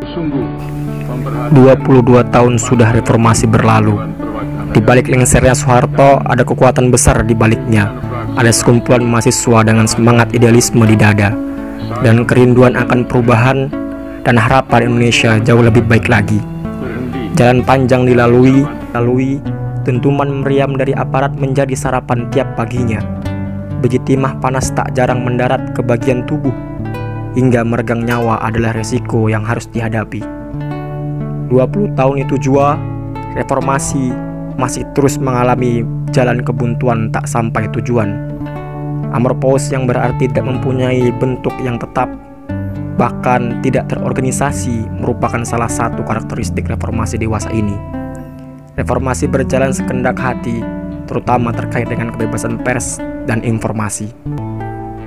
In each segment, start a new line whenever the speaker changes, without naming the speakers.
22 tahun sudah reformasi berlalu. Di balik lengsernya Soeharto ada kekuatan besar di baliknya. Ada sekumpulan mahasiswa dengan semangat idealisme di dada dan kerinduan akan perubahan dan harapan Indonesia jauh lebih baik lagi. Jalan panjang dilalui, dentuman meriam dari aparat menjadi sarapan tiap paginya. Biji timah panas tak jarang mendarat ke bagian tubuh, hingga meregang nyawa adalah resiko yang harus dihadapi. 20 tahun itu jua, reformasi masih terus mengalami jalan kebuntuan tak sampai tujuan. Amor paus yang berarti tidak mempunyai bentuk yang tetap, bahkan tidak terorganisasi, merupakan salah satu karakteristik reformasi dewasa ini. Reformasi berjalan sekendak hati, terutama terkait dengan kebebasan pers dan informasi.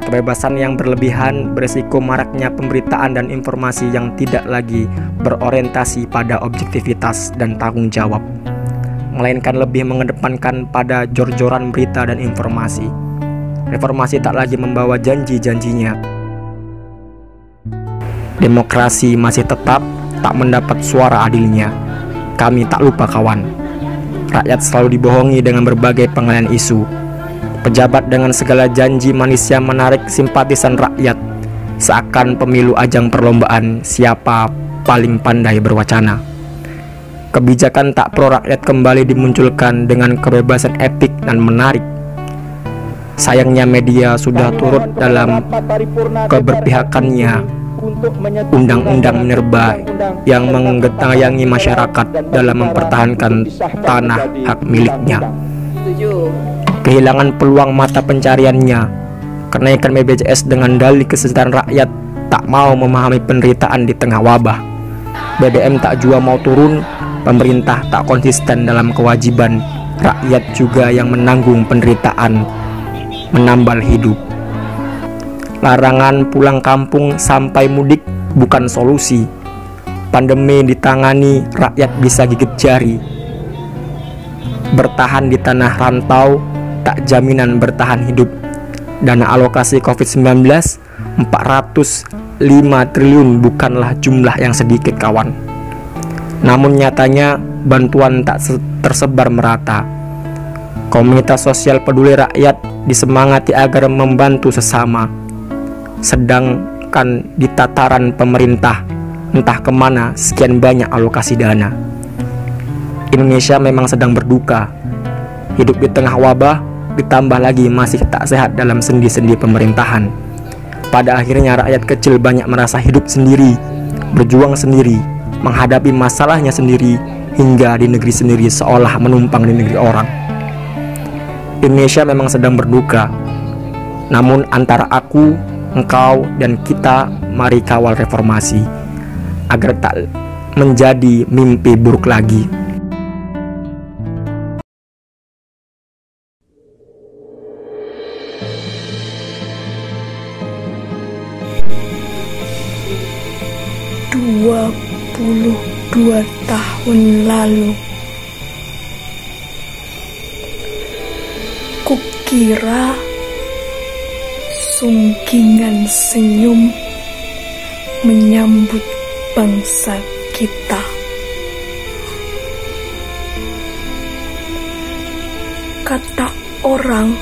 Kebebasan yang berlebihan beresiko maraknya pemberitaan dan informasi yang tidak lagi berorientasi pada objektivitas dan tanggung jawab, melainkan lebih mengedepankan pada jor-joran berita dan informasi. Reformasi tak lagi membawa janji-janjinya. Demokrasi masih tetap tak mendapat suara adilnya. Kami tak lupa kawan. Rakyat selalu dibohongi dengan berbagai pengalihan isu. Pejabat dengan segala janji manisnya menarik simpatisan rakyat, seakan pemilu ajang perlombaan siapa paling pandai berwacana. Kebijakan tak pro rakyat kembali dimunculkan dengan kebebasan etik dan menarik. Sayangnya media sudah turut dalam keberpihakannya. Undang-undang minerba yang menggetayangi masyarakat dalam mempertahankan tanah hak miliknya. Kehilangan peluang mata pencariannya. Kenaikan BPJS dengan dalih kesejahteraan rakyat, tak mau memahami penderitaan di tengah wabah. BBM tak jua mau turun, pemerintah tak konsisten dalam kewajiban, rakyat juga yang menanggung penderitaan, menambal hidup. Larangan pulang kampung sampai mudik bukan solusi. Pandemi ditangani, rakyat bisa gigit jari. Bertahan di tanah rantau tak jaminan bertahan hidup. Dana alokasi COVID-19 405 triliun bukanlah jumlah yang sedikit kawan. Namun nyatanya bantuan tak tersebar merata. Komunitas sosial peduli rakyat disemangati agar membantu sesama. Sedangkan di tataran pemerintah, entah kemana sekian banyak alokasi dana. Indonesia memang sedang berduka. Hidup di tengah wabah, ditambah lagi masih tak sehat dalam sendi-sendi pemerintahan. Pada akhirnya rakyat kecil banyak merasa hidup sendiri, berjuang sendiri, menghadapi masalahnya sendiri, hingga di negeri sendiri seolah menumpang di negeri orang. Indonesia memang sedang berduka. Namun antara aku, engkau, dan kita, mari kawal reformasi agar tak menjadi mimpi buruk lagi.
Dua 22 tahun lalu, kukira sungkingan senyum menyambut bangsa kita. Kata orang,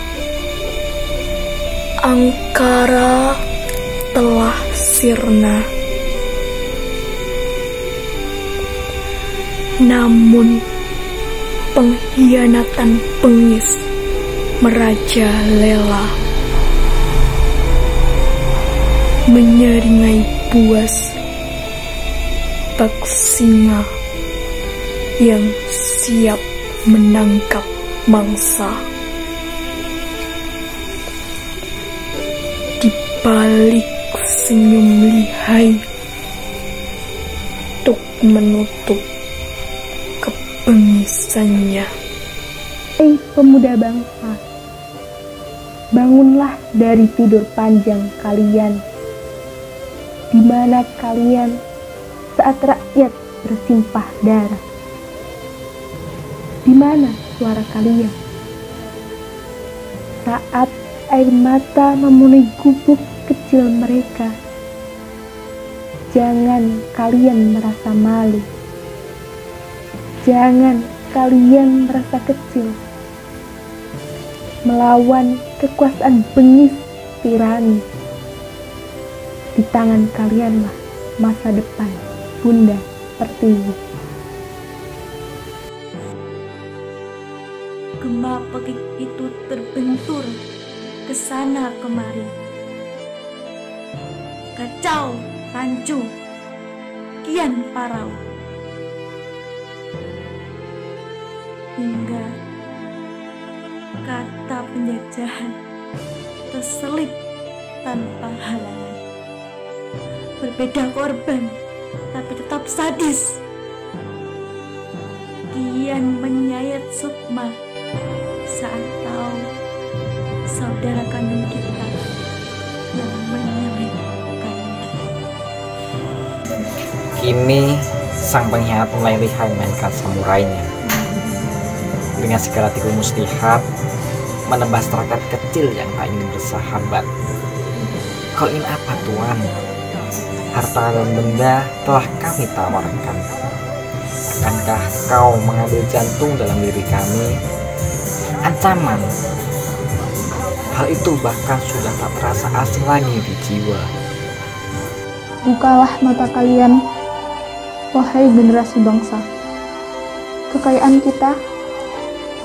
angkara telah sirna. Namun pengkhianatan bengis merajalela, menyeringai buas bak singa yang siap menangkap mangsa. Di balik senyum lihai untuk menutup kebengisannya.
Pemuda bangsa, bangunlah dari tidur panjang kalian. Di mana kalian saat rakyat bersimpah darah? Di mana suara kalian saat air mata memenuhi gubuk kecil mereka? Jangan kalian merasa malu. Jangan kalian merasa kecil. Melawan kekuasaan bengis tirani. Di tangan kalianlah masa depan Bunda Pertiwi.
Gema pekik itu terbentur ke sana kemari. Kacau, rancu, kian parau. Hingga kata penjajahan terselip tanpa halangan. Berbeda korban, tapi tetap sadis. Kian menyayat sukma saat tahu saudara kandung kita yang menyelipkannya.
Kini sang pengkhianat mulai lihai mainkan samurainya. Dengan segala tipu muslihat, menebas rakyat kecil yang tak ingin bersahabat. Kau ingin apa, Tuan? Harta dan benda telah kami tawarkan. Akankah kau mengambil jantung dalam diri kami? Ancaman. Hal itu bahkan sudah tak terasa asing lagi di jiwa.
Bukalah mata kalian, wahai generasi bangsa. Kekayaan kita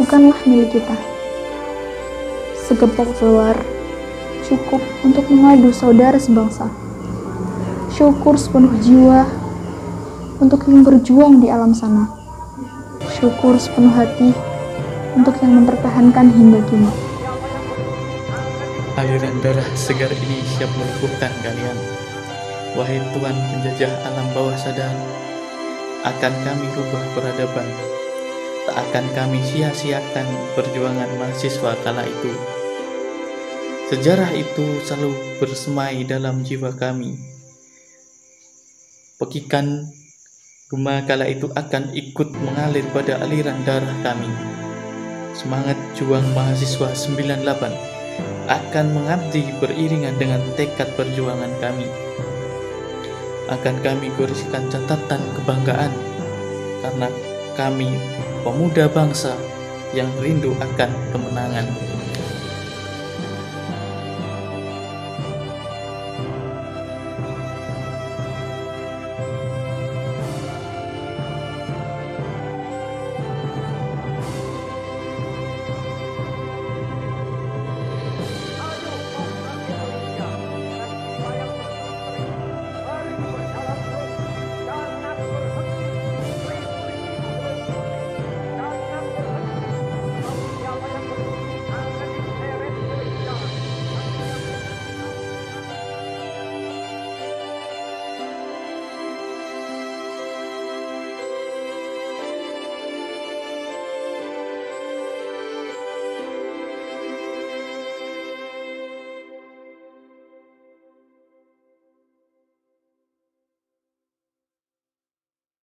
bukanlah milik kita. Segepok telur cukup untuk mengadu saudara sebangsa. Syukur sepenuh jiwa untuk yang berjuang di alam sana. Syukur sepenuh hati untuk yang mempertahankan hingga kini.
Aliran darah segar ini siap melumpuhkan kalian. Wahai Tuan penjajah alam bawah sadar, akan kami rubah peradaban. Tak akan kami sia-siakan perjuangan mahasiswa kala itu. Sejarah itu selalu bersemai dalam jiwa kami. Pekikan gema kala itu akan ikut mengalir pada aliran darah kami. Semangat juang mahasiswa 98 akan mengabdi beriringan dengan tekad perjuangan kami. Akan kami goreskan catatan kebanggaan karena kami pemuda bangsa yang rindu akan kemenangan.